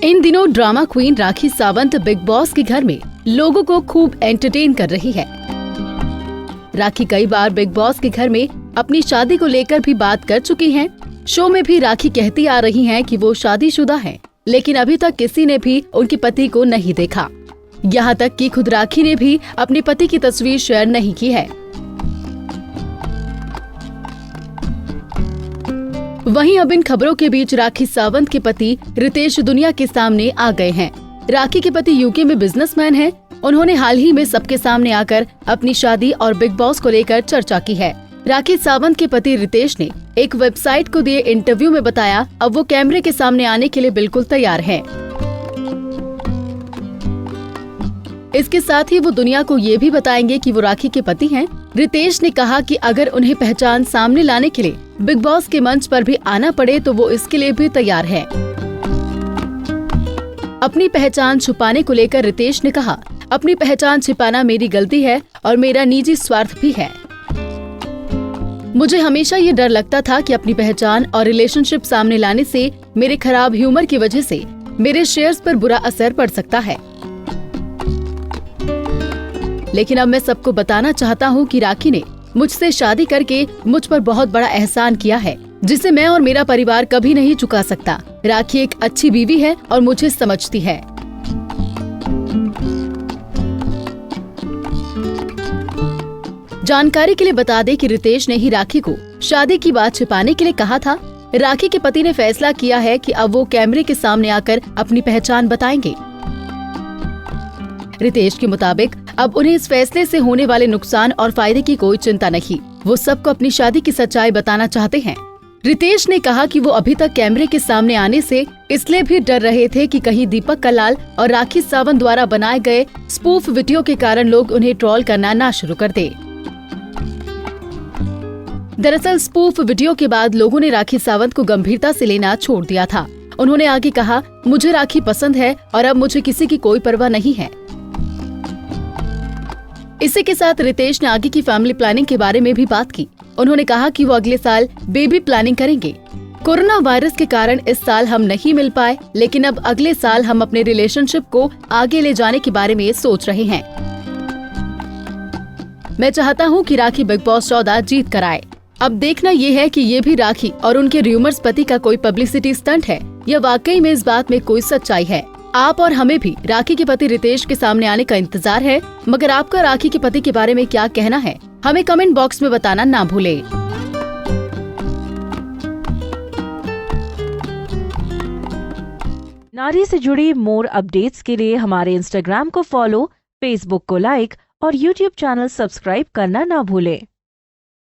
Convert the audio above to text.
इन दिनों drama queen Rakhi Sawant big boss के घर में लोगों को खूब एंटरटेन कर रही है। राखी कई बार बिग बॉस के घर में अपनी शादी को लेकर भी बात कर चुकी हैं। शो में भी राखी कहती आ रही हैं कि वो शादीशुदा हैं, लेकिन अभी तक किसी ने भी उनके पति को नहीं देखा। यहाँ तक कि खुद राखी ने भी अपने पति की तस्वीर शेयर नहीं की है। वहीं अब इन खबरों के बीच राखी सावंत के पति रितेश दुनिया के सामने आ गए हैं। राखी के पति यूके में बिजनेसमैन हैं। उन्होंने हाल ही में सबके सामने आकर अपनी शादी और बिग बॉस को लेकर चर्चा की है। राखी सावंत के पति रितेश ने एक वेबसाइट को दिए इंटरव्यू में बताया अब वो कैमरे के सामने आने के लिए बिल्कुल तैयार हैं। इसके साथ ही वो दुनिया को ये भी बताएंगे कि वो राखी के पति हैं। रितेश ने कहा कि अगर उन्हें पहचान सामने लाने के लिए बिग बॉस के मंच पर भी आना पड़े तो वो इसके लिए भी तैयार है। अपनी पहचान छुपाने को लेकर रितेश ने कहा, अपनी पहचान छिपाना मेरी गलती है और मेरा निजी स्वार्थ भी है। मुझे हमेशा ये डर लगता था कि अपनी पहचान और रिलेशनशिप सामने लाने से मेरे खराब ह्यूमर की वजह से मेरे शेयर्स पर बुरा असर पड़ सकता है। लेकिन अब मैं सबको बताना चाहता हूँ कि राखी ने मुझसे शादी करके मुझ पर बहुत बड़ा एहसान किया है, जिसे मैं और मेरा परिवार कभी नहीं चुका सकता। राखी एक अच्छी बीवी है और मुझे समझती है। जानकारी के लिए बता दें कि रितेश ने ही राखी को शादी की बात छिपाने के लिए कहा था। राखी के पति ने फैसला किया है कि अब वो कैमरे के सामने आकर अपनी पहचान बताएंगे। रितेश के मुताबिक अब उन्हें इस फैसले से होने वाले नुकसान और फायदे की कोई चिंता नहीं। वो सबको अपनी शादी की सच्चाई बताना चाहते हैं। रितेश ने कहा कि वो अभी तक कैमरे के सामने आने से इसलिए भी डर रहे थे कि कहीं दीपक कल्लाल और राखी सावंत द्वारा बनाए गए स्पूफ वीडियो के कारण लोग उन्हें ट्रोल करना ना शुरू कर दे। दरअसल स्पूफ वीडियो के बाद लोगों ने राखी सावंत को गंभीरता से लेना छोड़ दिया था। उन्होंने आगे कहा, मुझे राखी पसंद है और अब मुझे किसी की कोई परवाह नहीं है। इसी के साथ रितेश ने आगे की फैमिली प्लानिंग के बारे में भी बात की। उन्होंने कहा कि वो अगले साल बेबी प्लानिंग करेंगे। कोरोना वायरस के कारण इस साल हम नहीं मिल पाए, लेकिन अब अगले साल हम अपने रिलेशनशिप को आगे ले जाने के बारे में सोच रहे हैं। मैं चाहता हूँ कि राखी बिग बॉस 14 जीत कर आए। अब देखना ये है कि ये भी राखी और उनके र्यूमर्स पति का कोई पब्लिसिटी स्टंट है या वाकई में इस बात में कोई सच्चाई है। आप और हमें भी राखी के पति रितेश के सामने आने का इंतजार है। मगर आपका राखी के पति के बारे में क्या कहना है, हमें कमेंट बॉक्स में बताना ना भूलें। नारी से जुड़ी मोर अपडेट्स के लिए हमारे इंस्टाग्राम को फॉलो, फेसबुक को लाइक और यूट्यूब चैनल सब्सक्राइब करना ना भूलें।